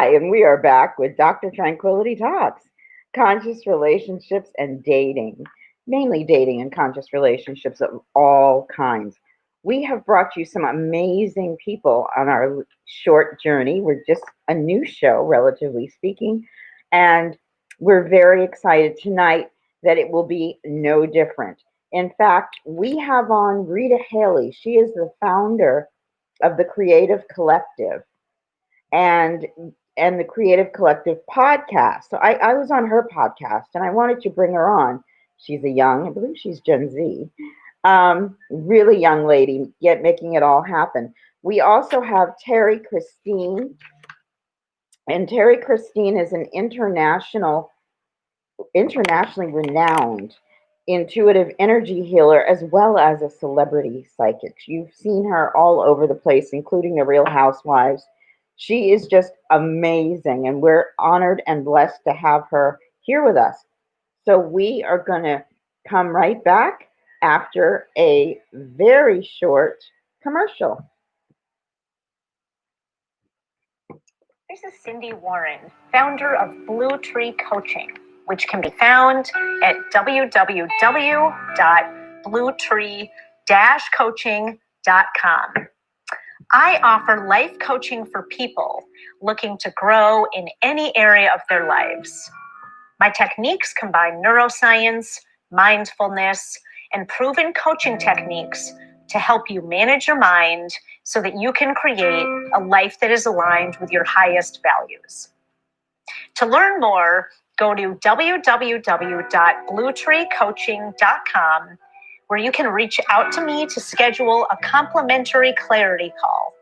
Hi, and we are back with Dr. Tranquility Talks, conscious relationships and dating, mainly dating and conscious relationships of all kinds. We have brought you some amazing people on our short journey. We're just a new show, relatively speaking, and we're very excited tonight that it will be no different. In fact, we have on Rita Haley. She is the founder of the Creative Collective and the Creative Collective podcast. So I was on her podcast and I wanted to bring her on. She's a young, I believe she's Gen Z, really young lady, yet making it all happen. We also have Terry Christine, and Terry Christine is an internationally renowned intuitive energy healer as well as a celebrity psychic. You've seen her all over the place, including the Real Housewives. She is just amazing, and we're honored and blessed to have her here with us. So we are going to come right back after a very short commercial. This is Cindy Warren, founder of Bluetree Coaching, which can be found at www.bluetree-coaching.com. I offer life coaching for people looking to grow in any area of their lives. My techniques combine neuroscience, mindfulness, and proven coaching techniques to help you manage your mind so that you can create a life that is aligned with your highest values. To learn more, go to www.bluetreecoaching.com, where you can reach out to me to schedule a complimentary clarity call.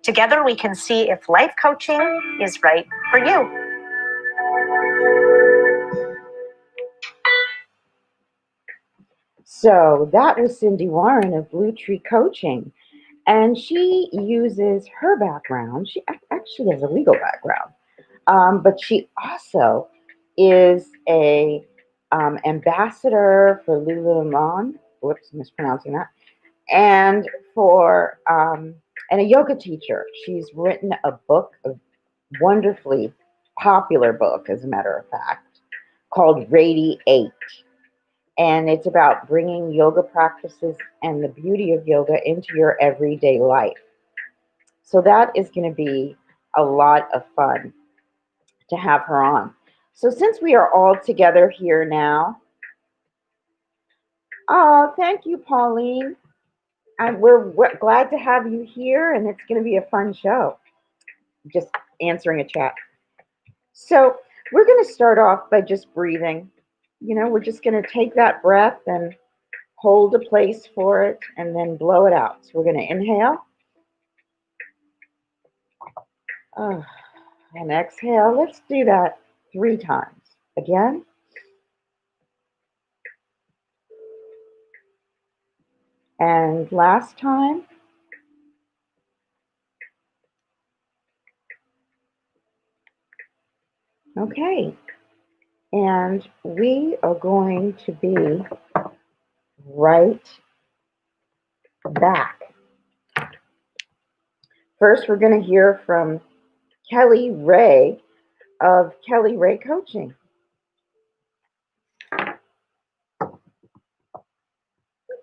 Together, we can see if life coaching is right for you. So that was Cindy Warren of Bluetree Coaching. And she uses her background. She actually has a legal background, but she also is a ambassador for Lululemon. Whoops, mispronouncing that. And for and a yoga teacher. She's written a book, a wonderfully popular book, as a matter of fact, called Radiate. And it's about bringing yoga practices and the beauty of yoga into your everyday life. So that is going to be a lot of fun to have her on. So since we are all together here now, oh, thank you, Pauline. We're glad to have you here, and it's going to be a fun show. Just answering a chat. So we're going to start off by just breathing. We're just going to take that breath and hold a place for it and then blow it out. So we're going to inhale and exhale. Let's do that 3 times. Again. And last time. Okay. And we are going to be right back. First, we're going to hear from Kelly Ray of Kelly Ray Coaching. Would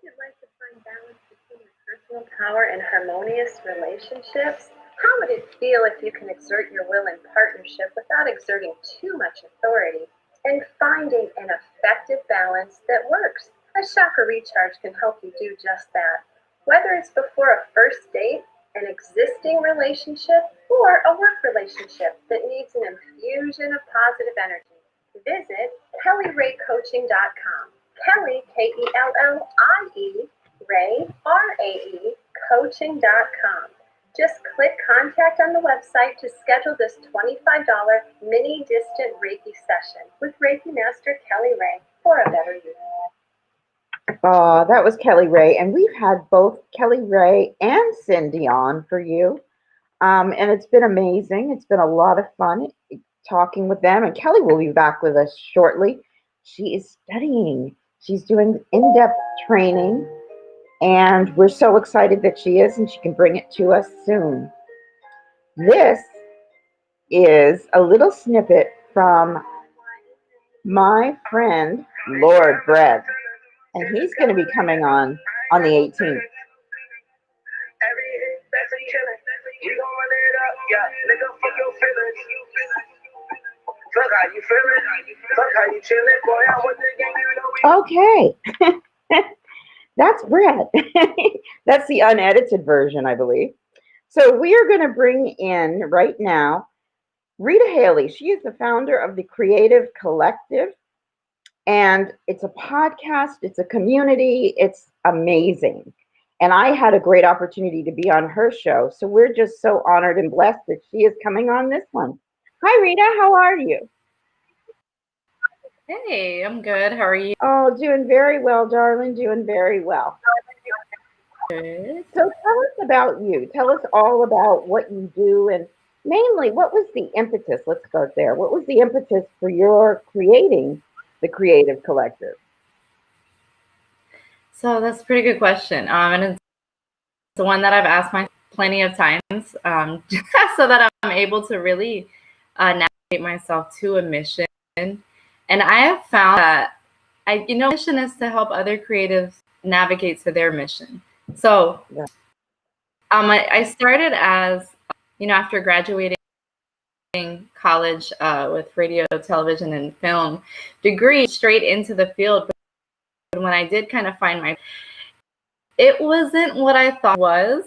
you like to find balance between your personal power and harmonious relationships? How would it feel if you can exert your will in partnership without exerting too much authority and finding an effective balance that works? A chakra recharge can help you do just that. Whether it's before a first date, an existing relationship, or a work relationship that needs an infusion of positive energy, visit kellyraycoaching.com. Kelly, Kellie, Ray, R-A-E, coaching.com. Just click contact on the website to schedule this $25 mini distant Reiki session with Reiki Master Kelly Ray for a better you. That was Kelly Ray, and we've had both Kelly Ray and Cindy on for you, and it's been amazing. It's been a lot of fun talking with them, and Kelly will be back with us shortly. She is studying. She's doing in-depth training, and we're so excited that she is, and she can bring it to us soon. This is a little snippet from my friend, Lord Brett. And he's going to be coming on the 18th. Okay. That's Brett. That's the unedited version, I believe. So we are going to bring in right now Rita Haley. She is the founder of the Creative Collective, and it's a podcast, it's a community, it's amazing. And I had a great opportunity to be on her show, so we're just so honored and blessed that she is coming on this one. Hi, Rita, how are you? Hey, I'm good. How are you? Oh, doing very well, darling, doing very well. Good. So tell us about you. Tell us all about what you do, and mainly, what was the impetus? Let's start there. What was the impetus for your creating the Creative Collective? So that's a pretty good question. And it's the one that I've asked myself plenty of times, so that I'm able to really navigate myself to a mission. And I have found that mission is to help other creatives navigate to their mission. So I started as, after graduating college with radio, television, and film degree, straight into the field. But when I did kind of find it wasn't what I thought it was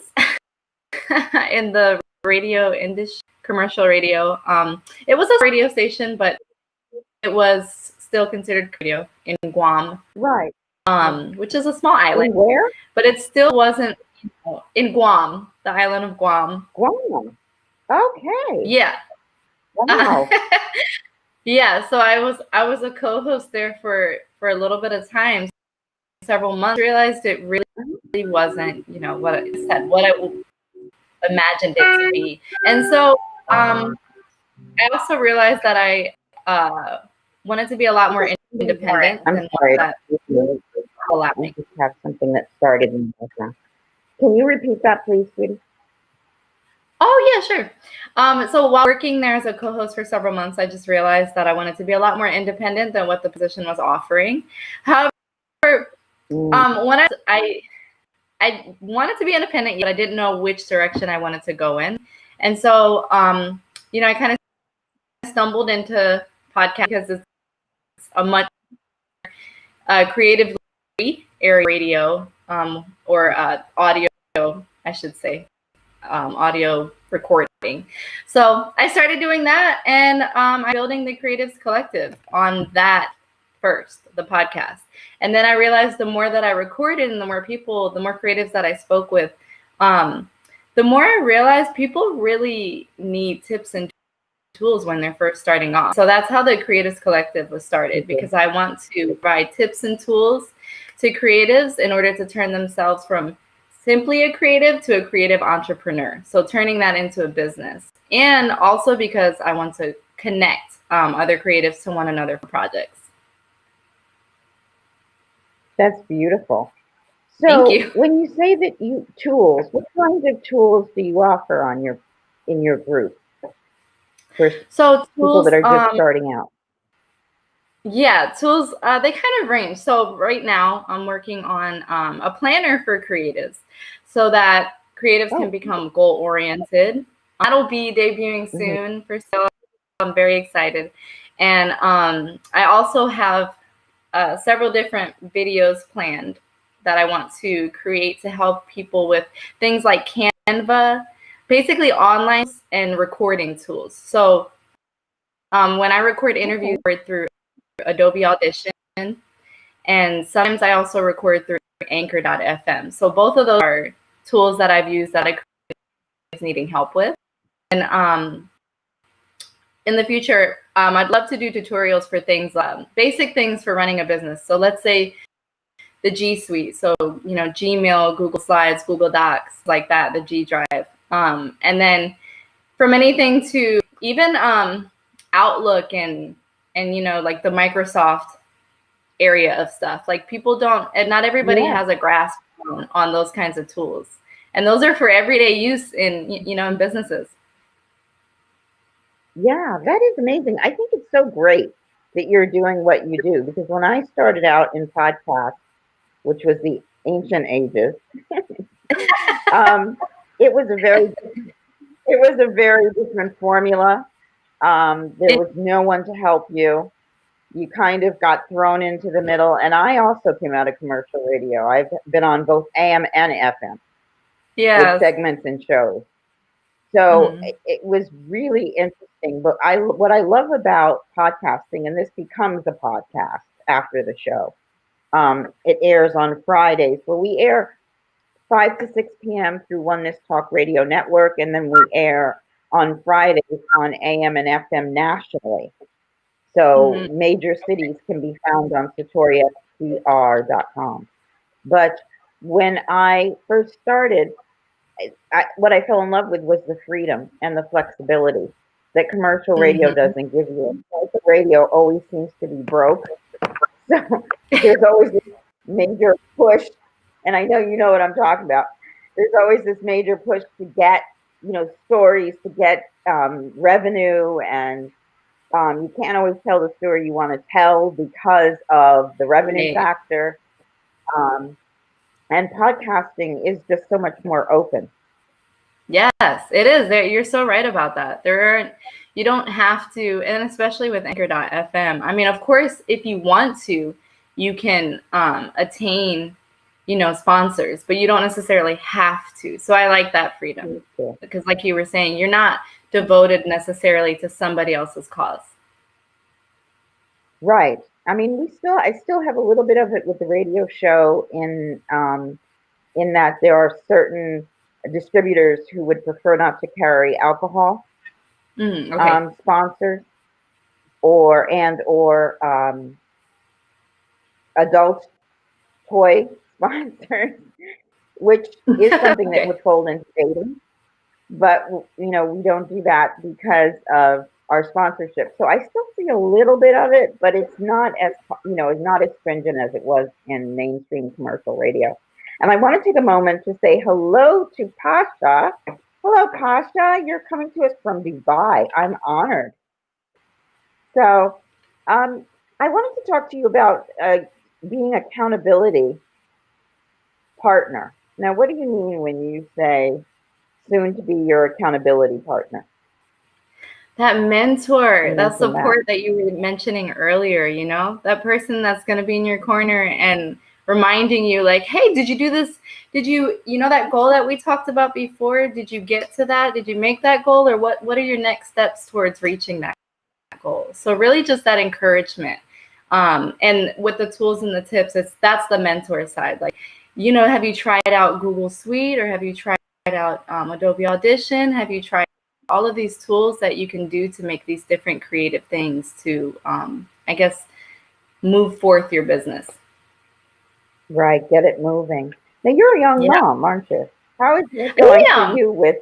in the radio industry, commercial radio. It was a radio station, but it was still considered radio in Guam, right? Which is a small island. In where? But it still wasn't in Guam, the island of Guam. Guam. Okay. Yeah. Wow. Yeah. So I was a co-host there for a little bit of time, several months. Realized it really wasn't, what I said, what I imagined it to be. And so I also realized that I wanted to be a lot more independent. I'm sorry. That allowed me. I just have something that started in the background. Can you repeat that, please, sweetie? Oh, yeah, sure. So while working there as a co-host for several months, I just realized that I wanted to be a lot more independent than what the position was offering. However, when I wanted to be independent, but I didn't know which direction I wanted to go in. And so, I kind of stumbled into podcast because it's a much creative area radio, or audio, I should say, audio recording. So I started doing that, and I'm building the Creatives Collective on that first, the podcast. And then I realized the more that I recorded and the more creatives that I spoke with, the more I realized people really need tips and tools when they're first starting off. So that's how the Creatives Collective was started, because I want to provide tips and tools to creatives in order to turn themselves from simply a creative to a creative entrepreneur. So turning that into a business. And also because I want to connect other creatives to one another for projects. That's beautiful. So Thank you. When you say that tools, what kinds of tools do you offer in your group for people that are just starting out? Yeah, tools, they kind of range. So right now I'm working on a planner for creatives so that creatives can become goal-oriented. That'll be debuting soon for sale. I'm very excited. And I also have several different videos planned that I want to create to help people with things like Canva, basically online and recording tools. So when I record interviews through Adobe Audition, and sometimes I also record through Anchor.fm. So both of those are tools that I've used that I was needing help with. And in the future, I'd love to do tutorials for things, basic things for running a business. So let's say the G Suite. So, Gmail, Google Slides, Google Docs, like that, the G Drive. And then from anything to even Outlook and like the Microsoft area of stuff. Like not everybody has a grasp on those kinds of tools. And those are for everyday use in businesses. Yeah, that is amazing. I think it's so great that you're doing what you do because when I started out in podcasts, which was the ancient ages, um, it was a very it was a very different formula. There was no one to help you. You kind of got thrown into the middle. And I also came out of commercial radio. I've been on both AM and FM with Yes. segments and shows. So Mhm. it was really interesting. But what I love about podcasting, and this becomes a podcast after the show, it airs on Fridays. Well, we air 5 to 6 p.m. through Oneness Talk Radio Network, and then we air on Fridays on AM and FM nationally. So Mhm. major cities can be found on satoriacr.com. But when I first started, what I fell in love with was the freedom and the flexibility that commercial radio Mhm. doesn't give you. Commercial radio always seems to be broke. So there's always this major push, and I know you know what I'm talking about. There's always this major push to get, stories, to get revenue, and you can't always tell the story you want to tell because of the revenue Right. factor. Um, and podcasting is just so much more open. Yes, it is. You're so right about that. You don't have to, and especially with Anchor.fm. I mean, of course, if you want to, you can attain, sponsors, but you don't necessarily have to. So I like that freedom because, like you were saying, you're not devoted necessarily to somebody else's cause. Right. I mean, I still have a little bit of it with the radio show in that there are certain distributors who would prefer not to carry alcohol Okay. sponsors or adult toy sponsors, which is something that Okay. would fold into dating. But we don't do that because of our sponsorship. So I still see a little bit of it, but it's not as it's not as stringent as it was in mainstream commercial radio. And I want to take a moment to say hello to Pasha. Hello, Pasha. You're coming to us from Dubai. I'm honored. So, I wanted to talk to you about being accountability partner. Now, what do you mean when you say soon to be your accountability partner? That mentor, You that mentioned that. support that you were mentioning earlier, that person that's going to be in your corner and reminding you like, hey, did you do this? Did you, that goal that we talked about before? Did you get to that? Did you make that goal? Or what are your next steps towards reaching that goal? So really just that encouragement. And with the tools and the tips, that's the mentor side. Like, have you tried out Google Suite or have you tried out Adobe Audition? Have you tried all of these tools that you can do to make these different creative things to, I guess, move forth your business? Right, get it moving. Now you're a young Yeah. mom, aren't you? How is it going for Yeah. you with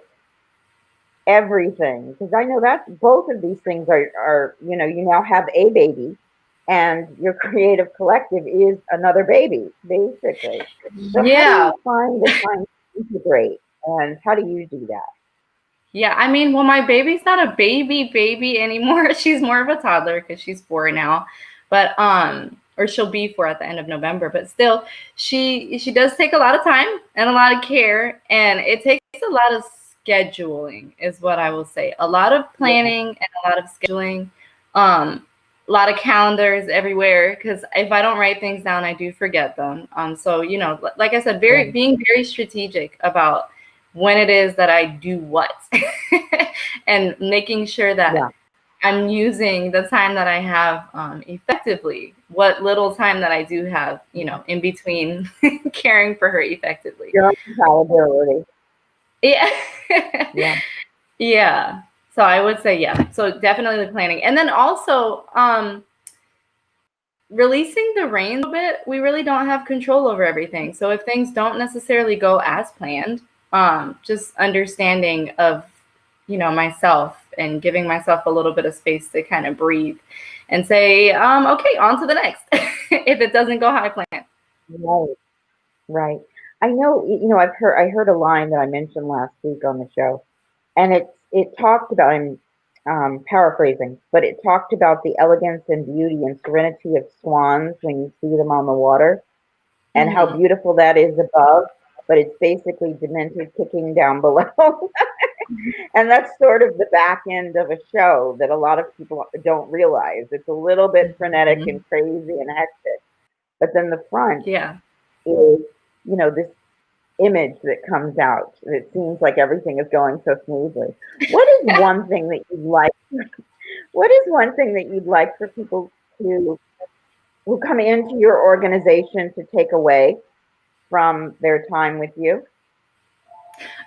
everything? Because I know that both of these things are you now have a baby and your creative collective is another baby, basically. So how do Yeah. you find the time to integrate and how do you do that? Yeah, I mean, well, my baby's not a baby anymore. She's more of a toddler because she's 4 now, but or she'll be 4 at the end of November. But still, she does take a lot of time and a lot of care, and it takes a lot of scheduling, is what I will say. A lot of planning and a lot of scheduling, a lot of calendars everywhere. Because if I don't write things down, I do forget them. So like I said, being very strategic about when it is that I do what and making sure that I'm using the time that I have effectively, what little time that I do have, in between caring for her effectively. Your accountability. Yeah. Yeah. Yeah. So I would say, yeah. So definitely the planning. And then also releasing the reins a bit. We really don't have control over everything. So if things don't necessarily go as planned, just understanding of, myself and giving myself a little bit of space to kind of breathe and say, okay, on to the next, if it doesn't go how I planned. Right. Right. I know, I heard a line that I mentioned last week on the show, and it talked about, paraphrasing, but it talked about the elegance and beauty and serenity of swans when you see them on the water, and how beautiful that is above, but it's basically demented kicking down below. And that's sort of the back end of a show that a lot of people don't realize. It's a little bit frenetic and crazy and hectic, but then the front Yeah. is, this image that comes out. It seems like everything is going so smoothly. What is one thing that you'd like? What is one thing that you'd like for people to who come into your organization to take away from their time with you?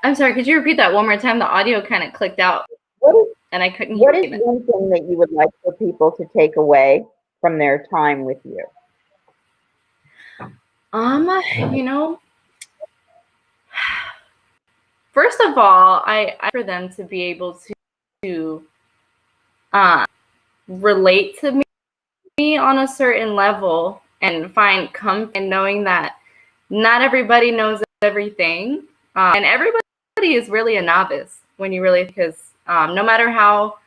I'm sorry, could you repeat that one more time? The audio kind of clicked out and I couldn't hear What is it. one thing that you would like for people to take away from their time with you? You know, first of all, I for them to be able to relate to me on a certain level and find comfort in knowing that not everybody knows everything, and everybody is really a novice when you really, because no matter how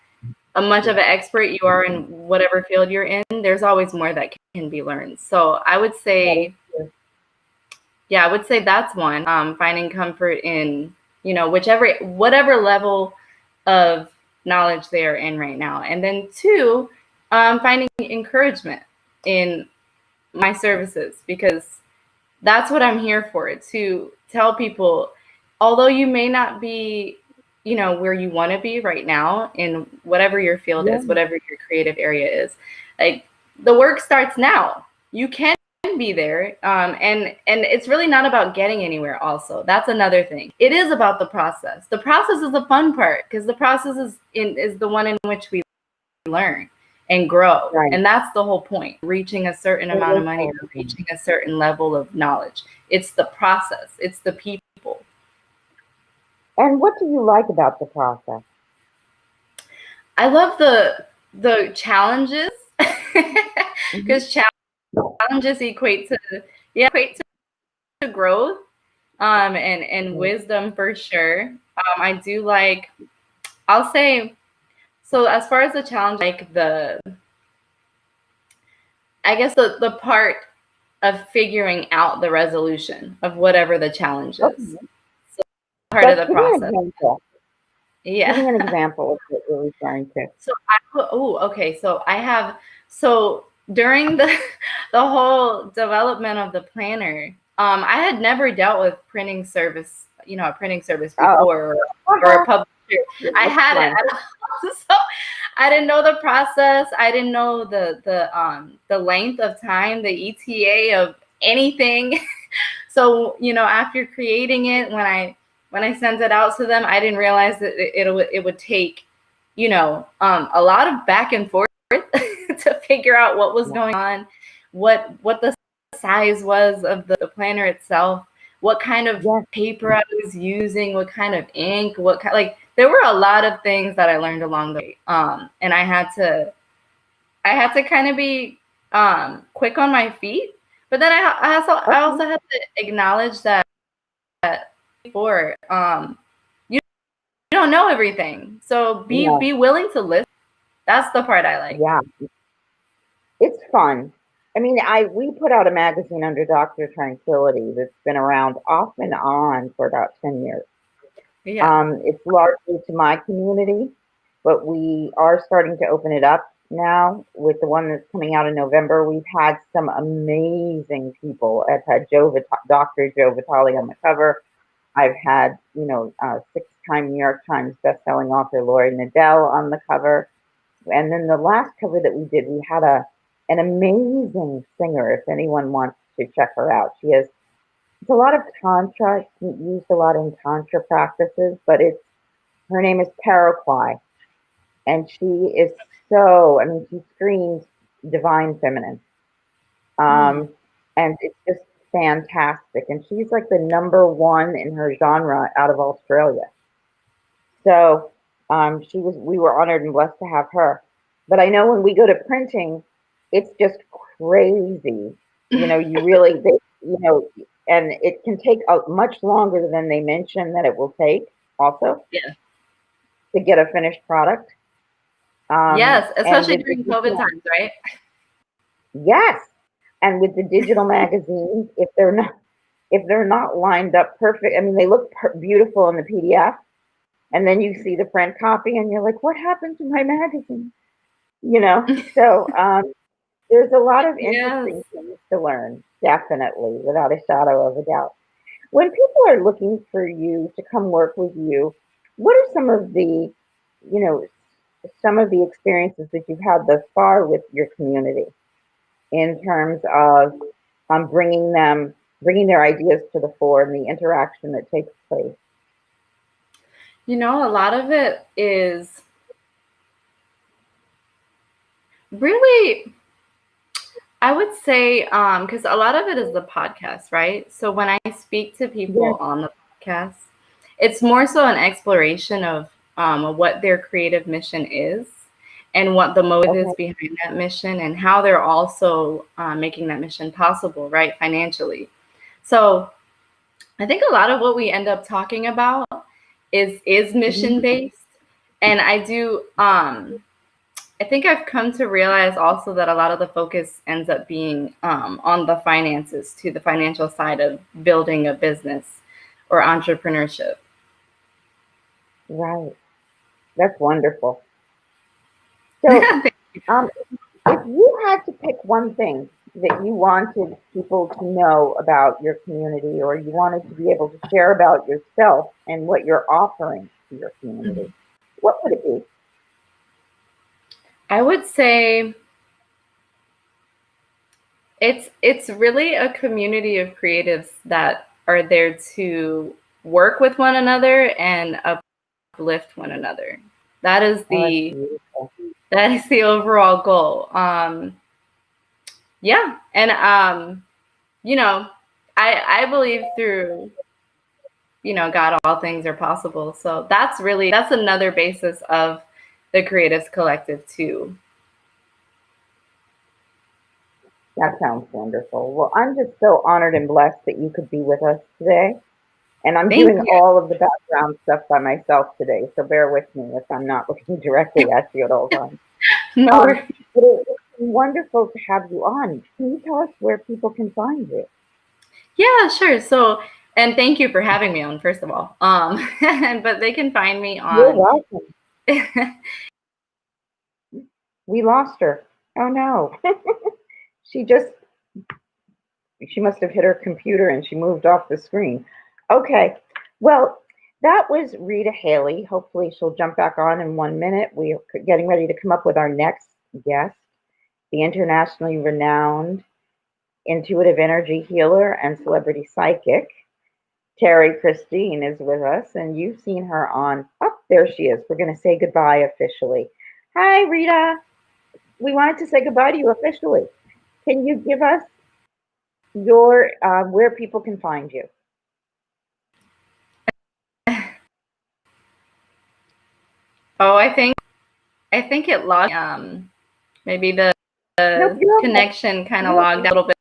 much of an expert you are in whatever field you're in, there's always more that can be learned. So I would say, yeah, I would say that's one, finding comfort in, whatever level of knowledge they are in right now. And then two, finding encouragement in my services, because that's what I'm here for, to tell people, although you may not be, where you want to be right now in whatever your field is, whatever your creative area is, like, the work starts now. You can be there. And it's really not about getting anywhere also. That's another thing. It is about the process. The process is the fun part, because the process is the one in which we learn and grow. Right. And that's the whole point. Reaching a certain amount of money, or reaching a certain level of knowledge. It's the process. It's the people. And what do you like about the process? I love the challenges, because challenges equate to growth, and wisdom for sure. I do like, I'll say, so as far as the challenge, like I guess the part of figuring out the resolution of whatever the challenge is. So part of the process. Yeah. Give me an example of what you're referring to. So during the whole development of the planner, I had never dealt with printing service, a printing service before, or a publisher. I had it. So I didn't know the process. I didn't know the length of time, the ETA of anything. So, after creating it, when I sent it out to them, I didn't realize that it would take, a lot of back and forth to figure out what was going on, what the size was of the planner itself, what kind of paper I was using, what kind of ink, there were a lot of things that I learned along the way. And I had to kind of be quick on my feet, but then I also had to acknowledge that before, you don't know everything, so be willing to listen. That's the part I like. Yeah, it's fun. I mean, we put out a magazine under DrTranquility that's been around off and on for about 10 years. Yeah. It's largely to my community, but we are starting to open it up now with the one that's coming out in November. We've had some amazing people. I've had Dr. Joe Vitale on the cover. I've had, 6-time New York Times bestselling author Lori Nadell on the cover. And then the last cover that we did, we had an amazing singer, if anyone wants to check her out. It's a lot of Tantra, used a lot in Tantra practices, but her name is Paraquai. And she is she screams divine feminine. And it's just fantastic. And she's like the #1 in her genre out of Australia. So we were honored and blessed to have her. But I know when we go to printing, it's just crazy. You really, and it can take much longer than they mention that it will take also. Yeah. To get a finished product. Yes, And especially with during the COVID times, right? yes, and with the digital magazines, if they're not lined up perfect, I mean, they look beautiful in the PDF, and then you see the print copy, and you're like, what happened to my magazine? You know. So there's a lot of Yes. interesting things to learn, definitely, without a shadow of a doubt. When people are looking for you to come work with you, what are some of the, you know, some of the experiences that you've had thus far with your community in terms of bringing their ideas to the fore and the interaction that takes place? You know, a lot of it is really, I would say, because a lot of it is the podcast, right? So when I speak to people Yes. on the podcast, it's more so an exploration of what their creative mission is and what the motive is Okay. behind that mission and how they're also making that mission possible, right, financially. So I think a lot of what we end up talking about is mission Mhm. based, and I think I've come to realize also that a lot of the focus ends up being on the finances, to the financial side of building a business or entrepreneurship. Right. That's wonderful. So, um, if you had to pick one thing that you wanted people to know about your community, or you wanted to be able to share about yourself and what you're offering to your community, what would it be? I would say it's really a community of creatives that are there to work with one another and uplift one another. That is Oh, that's the beautiful. that is the overall goal. Yeah, and you know, I believe through, God, all things are possible. So that's another basis of the Creatives Collective too. That sounds wonderful. Well, I'm just so honored and blessed that you could be with us today. And I'm Thank doing you. all of the background stuff by myself today, so bear with me if I'm not looking directly at you at all times. No Um, worries. but it's wonderful to have you on. Can you tell us where people can find you? Yeah, sure. So, and thank you for having me on, first of all. But they can find me You're on. welcome. We lost her. Oh no. She just, she must have hit her computer and she moved off the screen. Okay. Well, that was Rita Haley. Hopefully she'll jump back on in 1 minute. We're getting ready to come up with our next guest, the internationally renowned intuitive energy healer and celebrity psychic. Terry Christine is with us, and you've seen her on. Oh, there she is. We're going to say goodbye officially. Hi, Rita. We wanted to say goodbye to you officially. Can you give us your where people can find you? Oh, I think it logged. Maybe the Nope, you're okay. connection kind of You're logged okay. out a little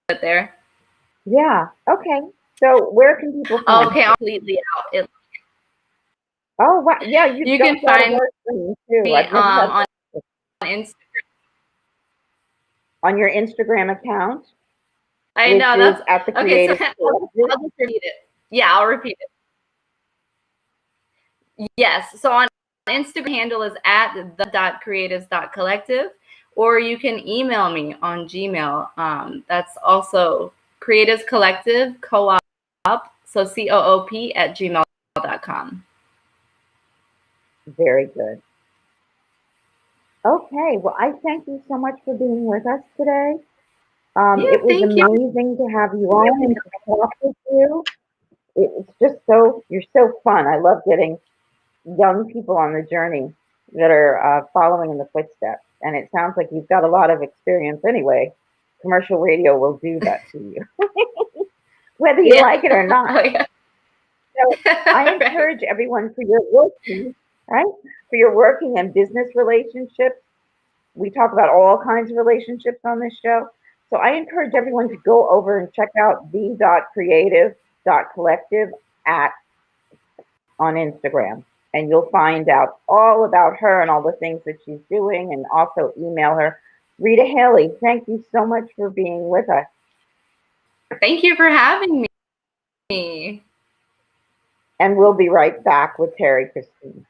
bit there. Yeah. Okay. So where can people Oh, find okay, you? I'll completely out. Oh, wow. Yeah, you You can jumped out of find our screen too. me I've never had on that. Instagram. On your Instagram account, I which know is that's at the okay. So Creative I'll just repeat it. Yeah, I'll repeat it. Yes. So on Instagram handle is at the.creatives.collective, or you can email me on Gmail. That's also Creatives Collective Co-op. So COOP at gmail.com. Very good. Okay. Well, I thank you so much for being with us today. Yeah, It was thank you. amazing to have you on and to talk with you. It's just so, you're so fun. I love getting young people on the journey that are following in the footsteps. And it sounds like you've got a lot of experience anyway. Commercial radio will do that to you, whether you Yeah. like it or not. Oh, yeah. So I Right. encourage everyone for your working, right? For your working and business relationships. We talk about all kinds of relationships on this show. So I encourage everyone to go over and check out the.creative.collective at on Instagram. and you'll find out all about her and all the things that she's doing, and also email her. Rita Haley, thank you so much for being with us. Thank you for having me. And we'll be right back with Terry Christine.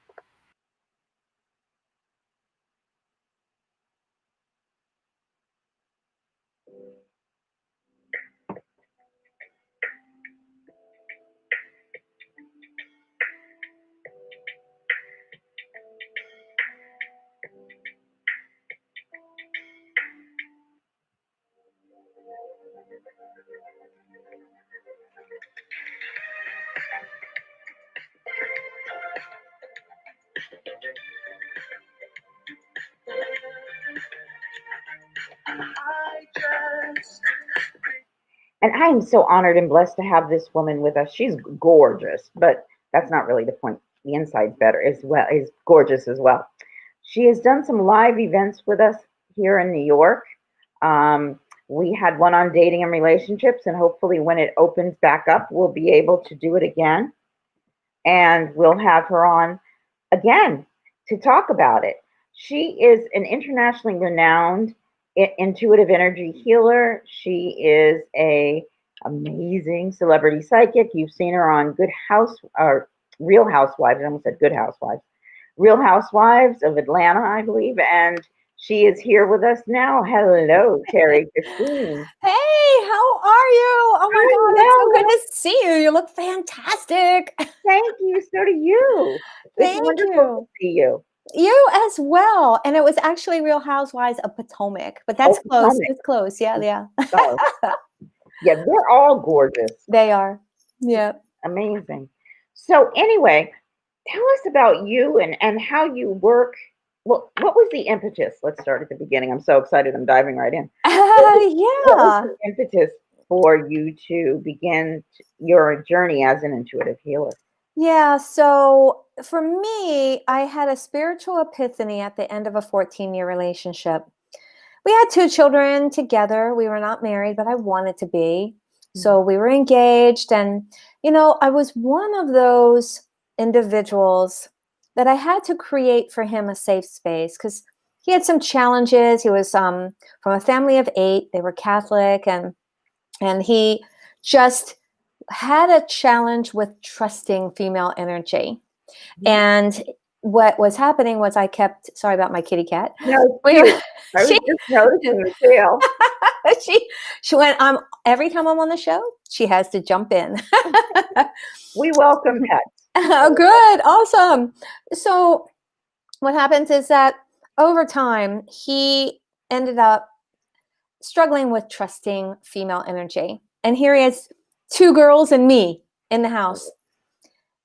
And I am so honored and blessed to have this woman with us. She's gorgeous, but that's not really the point. The inside's better as well, is gorgeous as well. She has done some live events with us here in New York. We had one on dating and relationships, and hopefully when it opens back up, we'll be able to do it again. And we'll have her on again to talk about it. She is an internationally renowned intuitive energy healer. She is a amazing celebrity psychic. You've seen her on Real Housewives. I almost said Good Housewives. Real Housewives of Atlanta, I believe, and she is here with us now. Hello, Terry Christine. Hey, how are you? Oh my God, it's so good to see you. You look fantastic. Thank you. So do you. It's Thank wonderful you. to see you. You as well. And it was actually Real Housewives of Potomac, but that's close. Potomac. It's close. Yeah. Oh. Yeah, they're all gorgeous. They are. Yeah. Amazing. So anyway, tell us about you and how you work. Well, what was the impetus? Let's start at the beginning. I'm so excited. I'm diving right in. What was the impetus for you to begin your journey as an intuitive healer? Yeah. So for me, I had a spiritual epiphany at the end of a 14-year relationship. We had 2 children together. We were not married, but I wanted to be. So we were engaged. And, I was one of those individuals that I had to create for him a safe space because he had some challenges. He was from a family of 8. They were Catholic. And he just had a challenge with trusting female energy. And what was happening was sorry about my kitty cat. No, I was just noticing the tail. She went, every time I'm on the show, she has to jump in. We welcome pets. Oh, good. Awesome. So what happens is that over time, he ended up struggling with trusting female energy. And here he is, 2 girls and me in the house.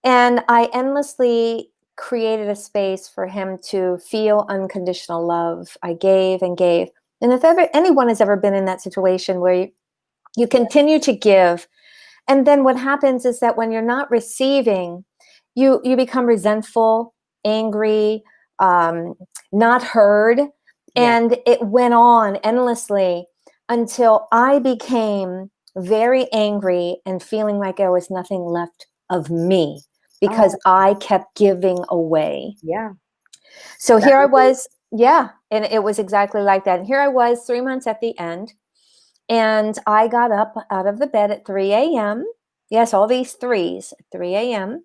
And I endlessly created a space for him to feel unconditional love. I gave and gave. And if anyone has ever been in that situation where you continue to give, and then what happens is that when you're not receiving, you become resentful, angry, not heard. And it went on endlessly until I became very angry and feeling like there was nothing left of me because I kept giving away. Yeah. So here I was. Yeah. And it was exactly like that. And here I was 3 months at the end. And I got up out of the bed at 3 a.m. Yes, all these threes at 3 a.m.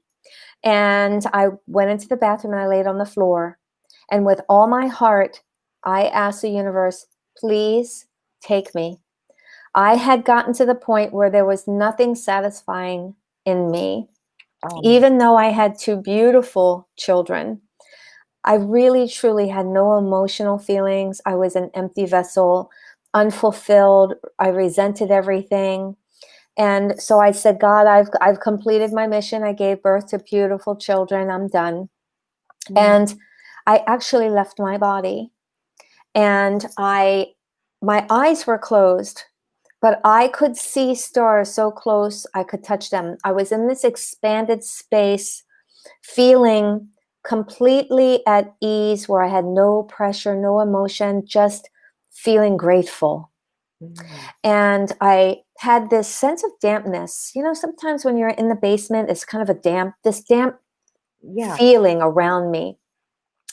And I went into the bathroom and I laid on the floor. And with all my heart, I asked the universe, please take me. I had gotten to the point where there was nothing satisfying in me. Even though I had 2 beautiful children, I really, truly had no emotional feelings. I was an empty vessel, unfulfilled. I resented everything. And so I said, God, I've completed my mission. I gave birth to beautiful children. I'm done. And I actually left my body. And my eyes were closed, but I could see stars so close I could touch them. I was in this expanded space, feeling completely at ease where I had no pressure, no emotion, just feeling grateful. And I had this sense of dampness. Sometimes when you're in the basement, it's kind of this damp Yeah. feeling around me.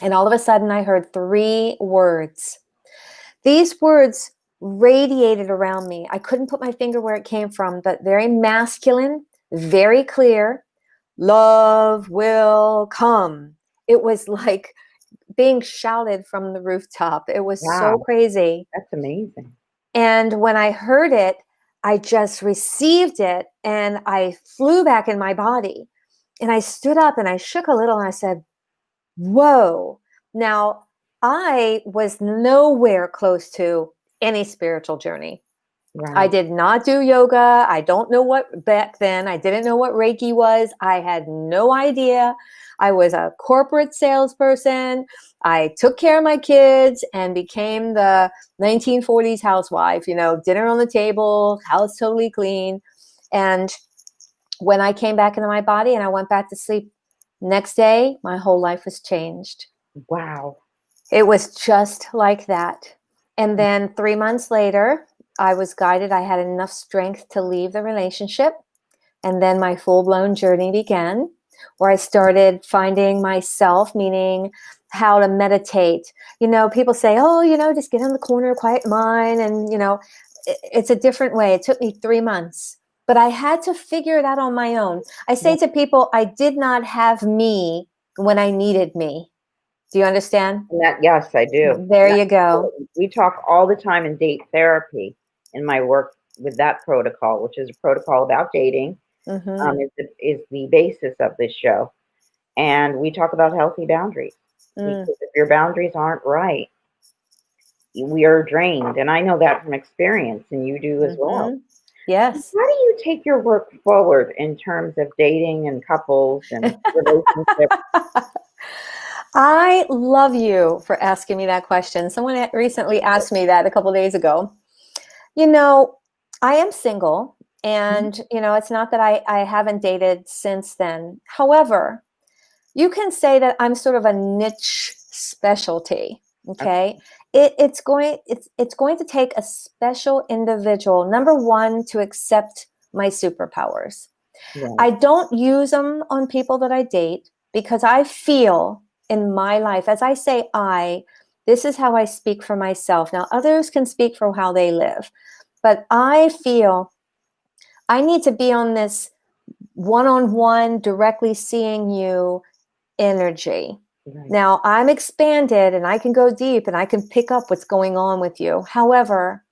And all of a sudden I heard 3 words. These words radiated around me. I couldn't put my finger where it came from, but very masculine, very clear. Love will come. It was like being shouted from the rooftop. It was so Wow. crazy. That's amazing. And when I heard it, I just received it and I flew back in my body. And I stood up and I shook a little and I said, whoa. Now, I was nowhere close to any spiritual journey. Right. I did not do yoga. I don't know what back then. I didn't know what Reiki was. I had no idea. I was a corporate salesperson. I took care of my kids and became the 1940s housewife, dinner on the table, house totally clean. And when I came back into my body and I went back to sleep, next day, my whole life was changed. Wow. It was just like that. And then 3 months later, I was guided. I had enough strength to leave the relationship. And then my full-blown journey began, where I started finding myself, meaning how to meditate. People say, oh, just get in the corner, quiet mind. And, it's a different way. It took me 3 months. But I had to figure it out on my own. I say to people, I did not have me when I needed me. Do you understand? Yes, I do. There you go. We talk all the time in date therapy in my work with that protocol, which is a protocol about dating, is the basis of this show. And we talk about healthy boundaries. Because if your boundaries aren't right, we are drained. And I know that from experience, and you do as well. Yes. How do you take your work forward in terms of dating and couples and relationships? I love you for asking me that question. Someone recently asked me that a couple of days ago. I am single, and, it's not that I haven't dated since then. However, you can say that I'm sort of a niche specialty. Okay. It's going to take a special individual, number one, to accept my superpowers. Right. I don't use them on people that I date because I feel in my life, as I say, this is how I speak for myself. Now, others can speak for how they live, but I feel I need to be on this one-on-one, directly seeing you energy. Right. Now, I'm expanded and I can go deep and I can pick up what's going on with you. However,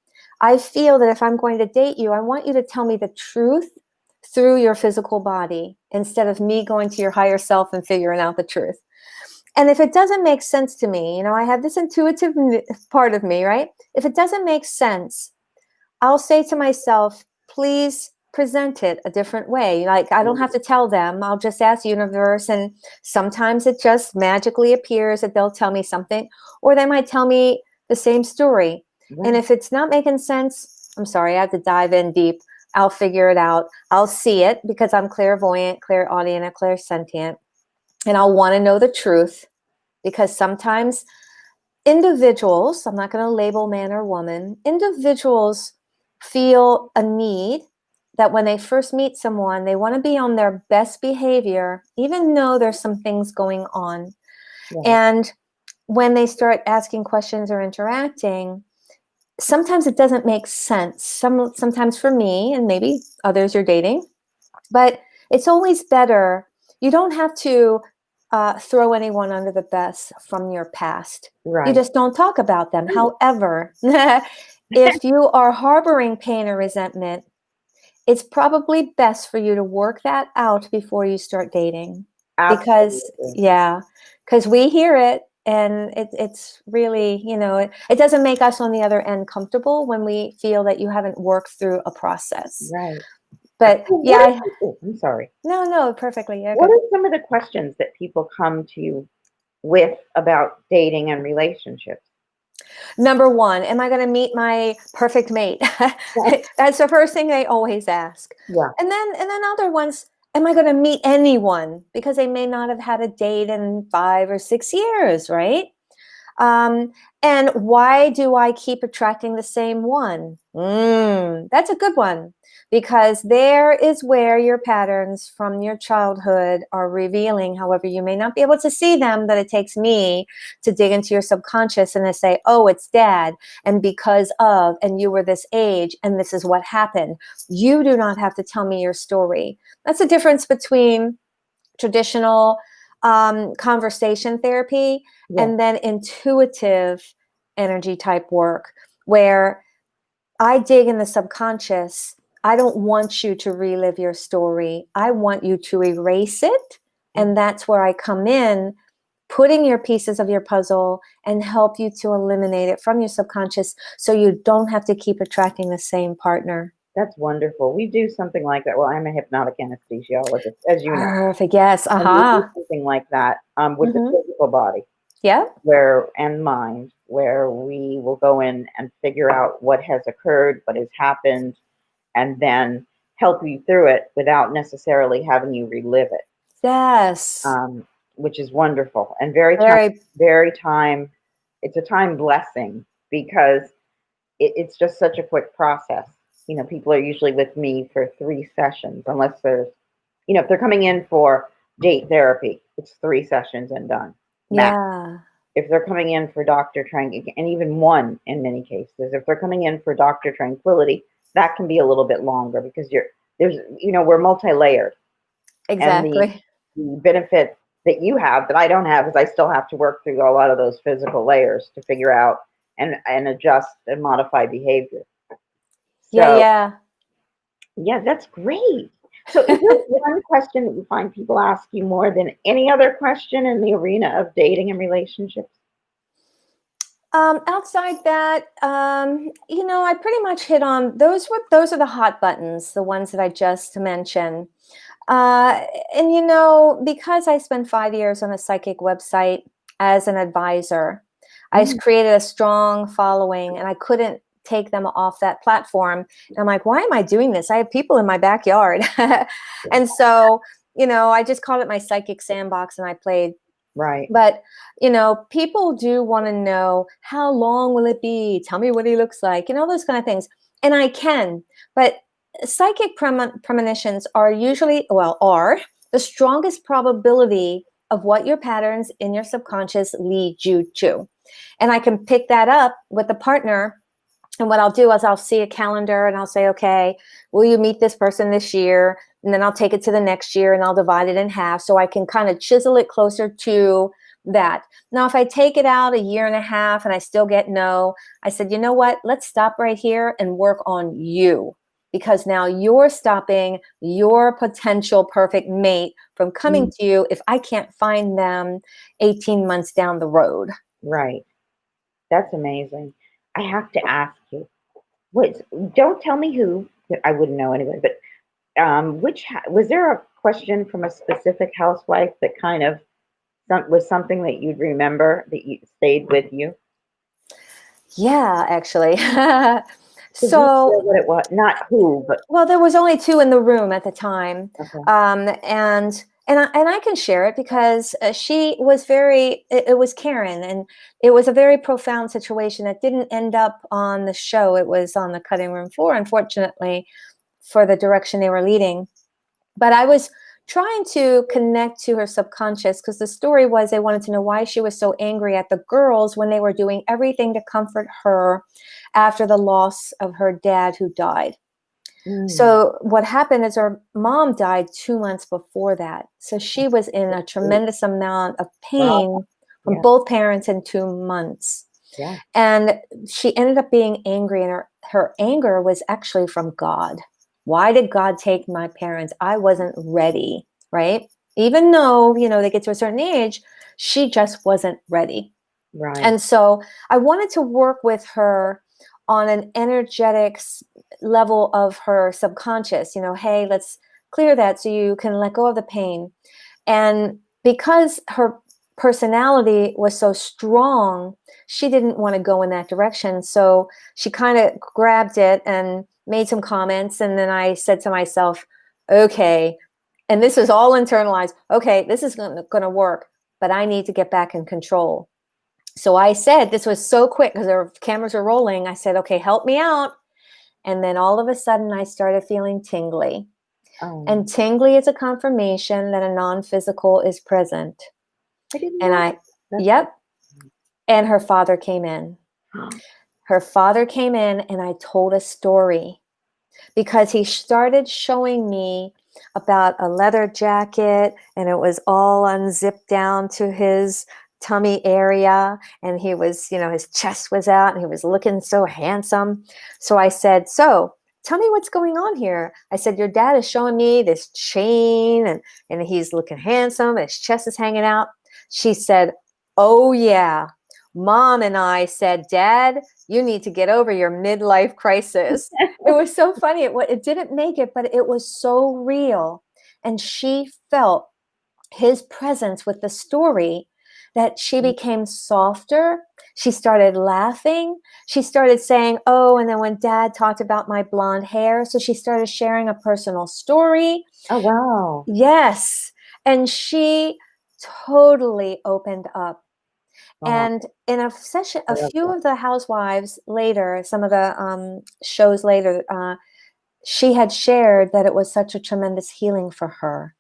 I feel that if I'm going to date you, I want you to tell me the truth through your physical body instead of me going to your higher self and figuring out the truth. And if it doesn't make sense to me, I have this intuitive part of me, right? If it doesn't make sense, I'll say to myself, please present it a different way. Like, I don't have to tell them. I'll just ask universe. And sometimes it just magically appears that they'll tell me something, or they might tell me the same story. Right. And if it's not making sense, I'm sorry, I have to dive in deep. I'll figure it out. I'll see it because I'm clairvoyant, clairaudient, and clairsentient. And I'll want to know the truth, because sometimes individuals, I'm not going to label man or woman, individuals feel a need that when they first meet someone, they want to be on their best behavior, even though there's some things going on. Right. And when they start asking questions or interacting, sometimes it doesn't make sense. Sometimes for me, and maybe others you're dating, but it's always better. You don't have to throw anyone under the bus from your past. Right. You just don't talk about them. However, if you are harboring pain or resentment, it's probably best for you to work that out before you start dating. Absolutely. Because we hear it, and it's really, it doesn't make us on the other end comfortable when we feel that you haven't worked through a process. Right. But I'm sorry. No, perfectly. Yeah, what are some of the questions that people come to you with about dating and relationships? Number one, am I going to meet my perfect mate? That's the first thing they always ask. Yeah. And then other ones, am I going to meet anyone? Because they may not have had a date in 5 or 6 years, right? And why do I keep attracting the same one? That's a good one. because there is where your patterns from your childhood are revealing. However, you may not be able to see them, but it takes me to dig into your subconscious and to say, oh, it's dad, and because of, and you were this age, and this is what happened. You do not have to tell me your story. That's the difference between traditional conversation therapy and then intuitive energy type work, where I dig in the subconscious. I don't want you to relive your story. I want you to erase it. And that's where I come in, putting your pieces of your puzzle and help you to eliminate it from your subconscious so you don't have to keep attracting the same partner. That's wonderful. We do something like that. Well, I'm a hypnotic anesthesiologist, as you know. Perfect. Yes. And we do something like that with the physical body. Yeah. And mind, where we will go in and figure out what has occurred, what has happened, and then help you through it without necessarily having you relive it. Yes. Which is wonderful and very time. It's a time blessing because it's just such a quick process. You know, people are usually with me for 3 sessions, unless there's, if they're coming in for date therapy, it's 3 sessions and done. Yeah. If they're coming in for DrTranquility, and even 1 in many cases, if they're coming in for DrTranquility, that can be a little bit longer because we're multi-layered. Exactly. And the benefit that you have that I don't have is I still have to work through a lot of those physical layers to figure out and adjust and modify behavior. So, yeah, that's great. So is there one question that you find people ask you more than any other question in the arena of dating and relationships? Outside that, I pretty much hit on those are the hot buttons, the ones that I just mentioned. And because I spent 5 years on a psychic website as an advisor, I created a strong following, and I couldn't take them off that platform. And I'm like, why am I doing this? I have people in my backyard. And so, I just called it my psychic sandbox, and I played. Right. But, people do want to know, how long will it be? Tell me what he looks like, those kind of things. And I can, but psychic premonitions are usually, are the strongest probability of what your patterns in your subconscious lead you to. And I can pick that up with the partner. And what I'll do is I'll see a calendar and I'll say, okay, will you meet this person this year? And then I'll take it to the next year and I'll divide it in half so I can kind of chisel it closer to that. Now, if I take it out 1.5 years and I still get no, I said, you know what? Let's stop right here and work on you, because now you're stopping your potential perfect mate from coming to you if I can't find them 18 months down the road. Right. That's amazing. I have to ask you, don't tell me who, I wouldn't know anyway, but was there a question from a specific housewife that kind of was something that you'd remember that you stayed with you? Yeah, actually. So what it was, not who, but well, there was only 2 in the room at the time. Okay. And I can share it because she was it was Karen, and it was a very profound situation that didn't end up on the show. It was on the cutting room floor, unfortunately, for the direction they were leading. But I was trying to connect to her subconscious, because the story was they wanted to know why she was so angry at the girls when they were doing everything to comfort her after the loss of her dad, who died. So what happened is her mom died 2 months before that. So she was in a tremendous amount of pain from both parents in 2 months. Yeah. And she ended up being angry, and her anger was actually from God. Why did God take my parents? I wasn't ready, right? Even though, they get to a certain age, she just wasn't ready. Right. And so I wanted to work with her on an energetic level of her subconscious, hey, let's clear that so you can let go of the pain. And because her personality was so strong, she didn't want to go in that direction. So she kind of grabbed it and made some comments. And then I said to myself, okay, and this is all internalized. Okay, this is going to work, but I need to get back in control. So I said, this was so quick because our cameras are rolling. I said, okay, help me out. And then all of a sudden I started feeling tingly. Oh, And tingly is a confirmation that a non-physical is present. I didn't And know. Yep. And her father came in. Her father came in and I told a story because he started showing me about a leather jacket and it was all unzipped down to his tummy area. And he was, his chest was out and he was looking so handsome. So I said, so tell me what's going on here. I said, your dad is showing me this chain and he's looking handsome. His chest is hanging out. She said, oh yeah. Mom and I said, Dad, you need to get over your midlife crisis. It was so funny. It didn't make it, but it was so real. And she felt his presence with the story that she became softer. She started laughing. She started saying, oh, and then when Dad talked about my blonde hair, so she started sharing a personal story. Oh, wow. Yes. And she totally opened up. And in a session, a few of the housewives later, some of the shows later, she had shared that it was such a tremendous healing for her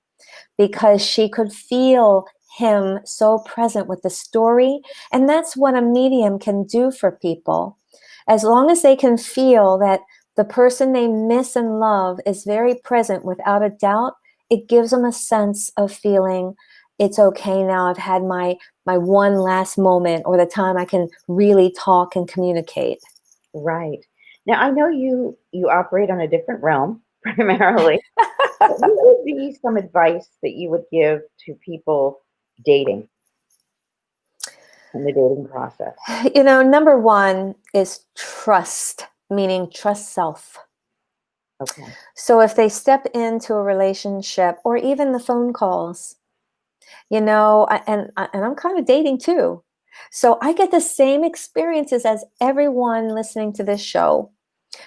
because she could feel him so present with the story. And that's what a medium can do for people. As long as they can feel that the person they miss and love is very present without a doubt, it gives them a sense of feeling it's okay now. I've had my one last moment or the time I can really talk and communicate. Right. Now, I know you operate on a different realm primarily. What would be some advice that you would give to people dating in the dating process? Number one is trust, meaning trust self. Okay. So if they step into a relationship or even the phone calls, and I'm kind of dating too. So I get the same experiences as everyone listening to this show.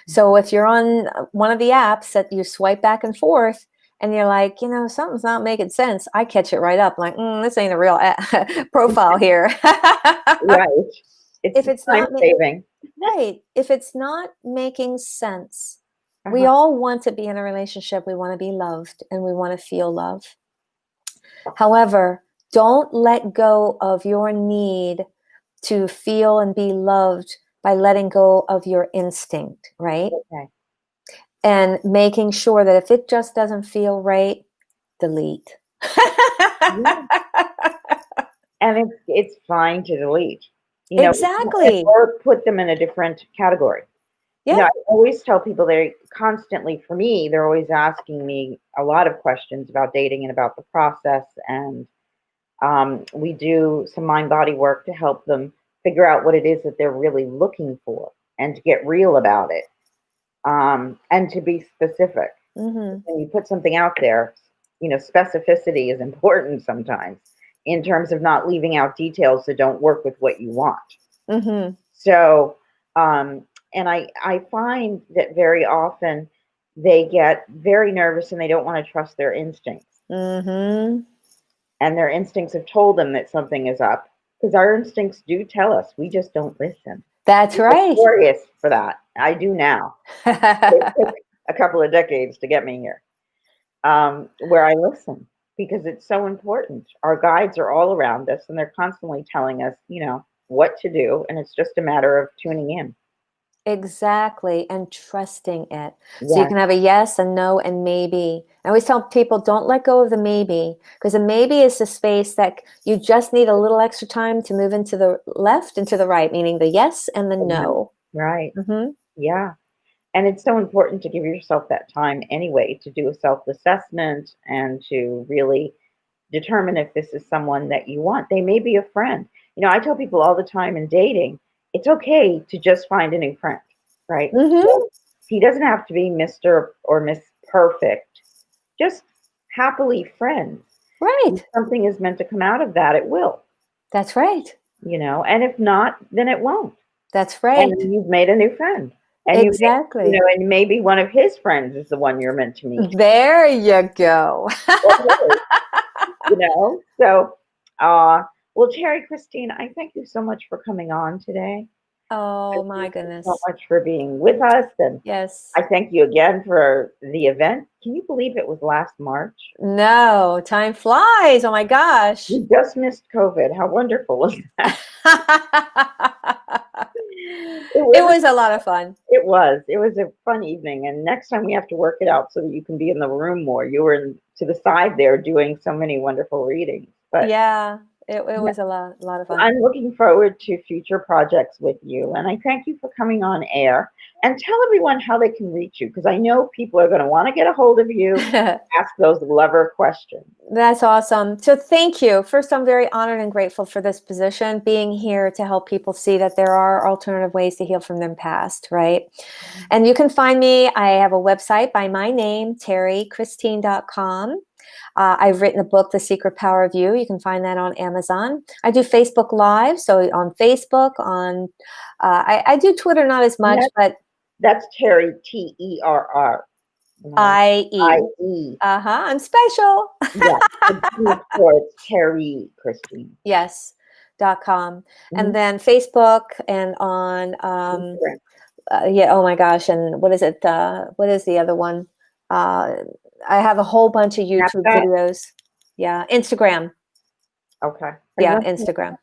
So if you're on one of the apps that you swipe back and forth and you're like, something's not making sense, I catch it right up. Like, this ain't a real profile here. Right. If it's time not saving. Right. If it's not making sense, we all want to be in a relationship. We want to be loved and we want to feel love. However, don't let go of your need to feel and be loved by letting go of your instinct, right? Okay. And making sure that if it just doesn't feel right, delete. Yeah. And it's fine to delete. Exactly. Or put them in a different category. Yeah. I always tell people they're always asking me a lot of questions about dating and about the process. And we do some mind-body work to help them figure out what it is that they're really looking for and to get real about it and to be specific. Mm-hmm. When you put something out there, specificity is important sometimes in terms of not leaving out details that don't work with what you want. Mm-hmm. So, and I find that very often they get very nervous and they don't want to trust their instincts. Mm-hmm. And their instincts have told them that something is up because our instincts do tell us. We just don't listen. That's right. Glorious for that. I do now. It took a couple of decades to get me here, where I listen because it's so important. Our guides are all around us and they're constantly telling us, what to do. And it's just a matter of tuning in. Exactly. And trusting it. Yes. So you can have a yes, a no, and maybe. I always tell people, don't let go of the maybe, because a maybe is the space that you just need a little extra time to move into the left and to the right, meaning the yes and the no. Right. Mm-hmm. Yeah. And it's so important to give yourself that time anyway to do a self-assessment and to really determine if this is someone that you want. They may be a friend. I tell people all the time in dating, it's okay to just find a new friend, right? Mm-hmm. So he doesn't have to be Mr. or Miss Perfect. Just happily friends. Right. If something is meant to come out of that, it will. That's right. And if not, then it won't. That's right. And you've made a new friend. And exactly. and maybe one of his friends is the one you're meant to meet. There you go. So, well, Terry Christine, I thank you so much for coming on today. Oh, my Thank you goodness. so much for being with us, and Yes. I thank you again for the event. Can you believe it was last March? No, time flies. Oh my gosh. We just missed COVID. How wonderful was that? It was a lot of fun. It was. It was a fun evening, and next time we have to work it out so that you can be in the room more. You were to the side there doing so many wonderful readings. But Yeah, it was a lot of fun. I'm looking forward to future projects with you, and I thank you for coming on air. And tell everyone how they can reach you, because I know people are going to want to get a hold of you, ask those lover questions. That's awesome. So thank you. First, I'm very honored and grateful for this position, being here to help people see that there are alternative ways to heal from their past, right? And you can find me. I have a website by my name, terrychristine.com. I've written a book, The Secret Power of You. You can find that on Amazon. I do Facebook Live. So on Facebook, I do Twitter, not as much, but that's Terry, Terr. IE. IE. I'm special. Yeah. It's Terry Christine. Yes. .com. And then Facebook and on oh my gosh, and what is it? What is the other one? I have a whole bunch of YouTube videos. Yeah, Instagram. Okay. Yeah, Instagram.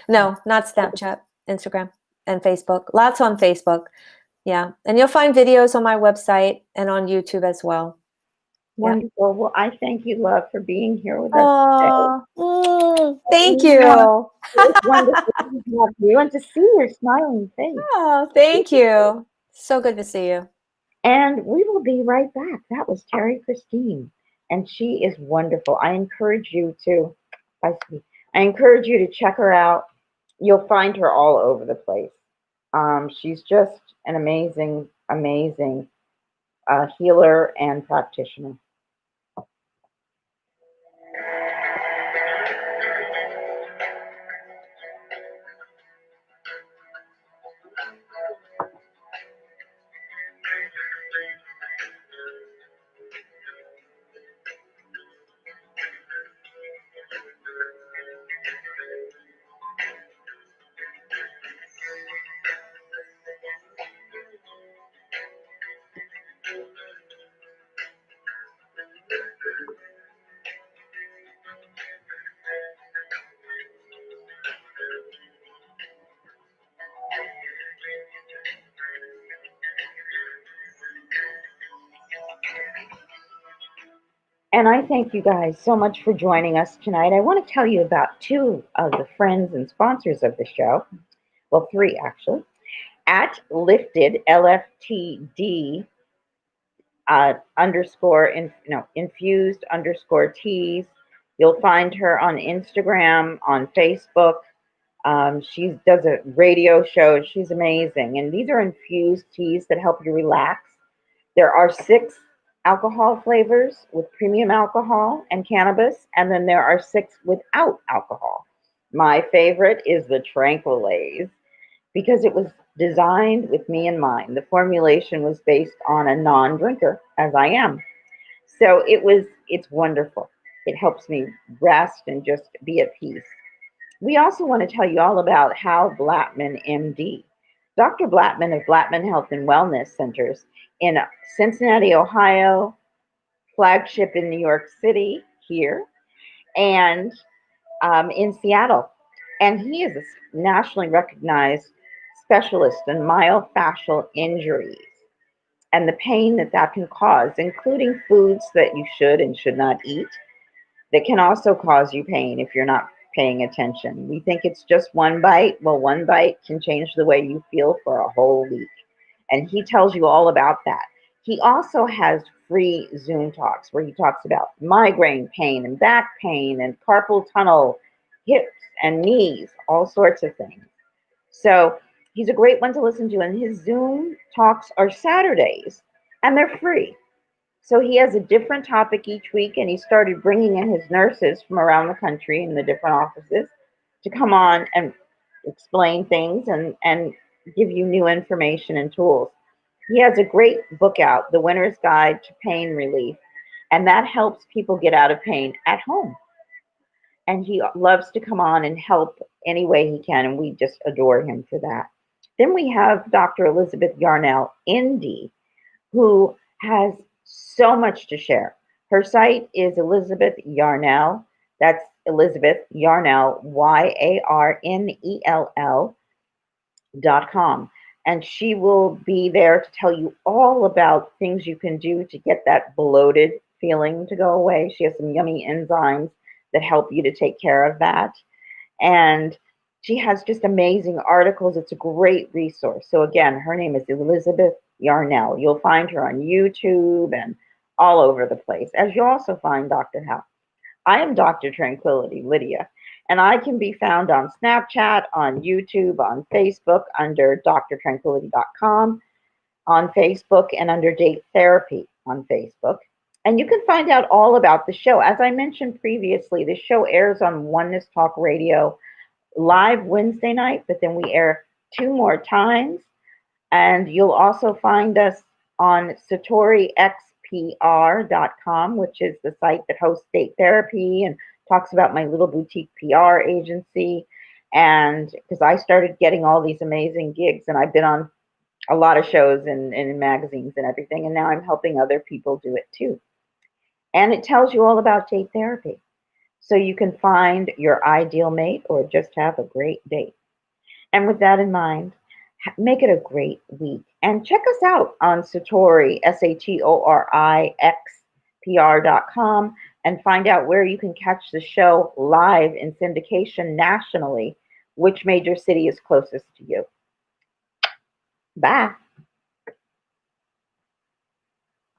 No, not Snapchat. Instagram and Facebook. Lots on Facebook. Yeah, and you'll find videos on my website and on YouTube as well. Wonderful. Yeah. Well, I thank you, love, for being here with us today. Thank you. It's wonderful to have you and to see your smiling face. Oh, thank you. So good to see you. And we will be right back. That was Terry Christine, and she is wonderful. I encourage you to check her out. You'll find her all over the place. She's just an amazing, amazing healer and practitioner. And I thank you guys so much for joining us tonight. I want to tell you about two of the friends and sponsors of the show. Well, three actually. At Lifted, LFTD infused underscore teas. You'll find her on Instagram, on Facebook. She does a radio show. She's amazing. And these are infused teas that help you relax. There are 6 alcohol flavors with premium alcohol and cannabis, and then there are 6 without alcohol. My favorite is the Tranquilase because it was designed with me in mind. The formulation was based on a non-drinker, as I am. So it's wonderful. It helps me rest and just be at peace. We also want to tell you all about Hal Blattman, MD. Dr. Blattman of Blattman Health and Wellness Centers in Cincinnati, Ohio, flagship in New York City here, and in Seattle. And he is a nationally recognized specialist in myofascial injuries and the pain that can cause, including foods that you should and should not eat that can also cause you pain if you're not paying attention. We think it's just one bite. Well, one bite can change the way you feel for a whole week. And he tells you all about that. He also has free Zoom talks where he talks about migraine pain and back pain and carpal tunnel, hips and knees, all sorts of things. So he's a great one to listen to. And his Zoom talks are Saturdays and they're free. So he has a different topic each week, and he started bringing in his nurses from around the country in the different offices to come on and explain things and give you new information and tools. He has a great book out, The Winner's Guide to Pain Relief, and that helps people get out of pain at home. And he loves to come on and help any way he can, and we just adore him for that. Then we have Dr. Elizabeth Yarnell, ND, who has so much to share. Her site is Elizabeth Yarnell. That's Elizabeth Yarnell, YARNELL.com. And she will be there to tell you all about things you can do to get that bloated feeling to go away. She has some yummy enzymes that help you to take care of that. And she has just amazing articles. It's a great resource. So again, her name is Elizabeth Yarnell. You'll find her on YouTube and all over the place, as you also find Dr. Howe. I am Dr. Tranquility Lydia, and I can be found on Snapchat, on YouTube, on Facebook under DrTranquility.com on Facebook, and under Date Therapy on Facebook. And you can find out all about the show. As I mentioned previously, the show airs on Oneness Talk Radio live Wednesday night, but then we air 2 more times. And you'll also find us on SatoriXPR.com, which is the site that hosts Date Therapy and talks about my little boutique PR agency. And because I started getting all these amazing gigs, and I've been on a lot of shows and in magazines and everything, and now I'm helping other people do it too. And it tells you all about date therapy, so you can find your ideal mate or just have a great date. And with that in mind, make it a great week. And check us out on Satori, SatoriXPR.com, and find out where you can catch the show live in syndication nationally, which major city is closest to you. Bye.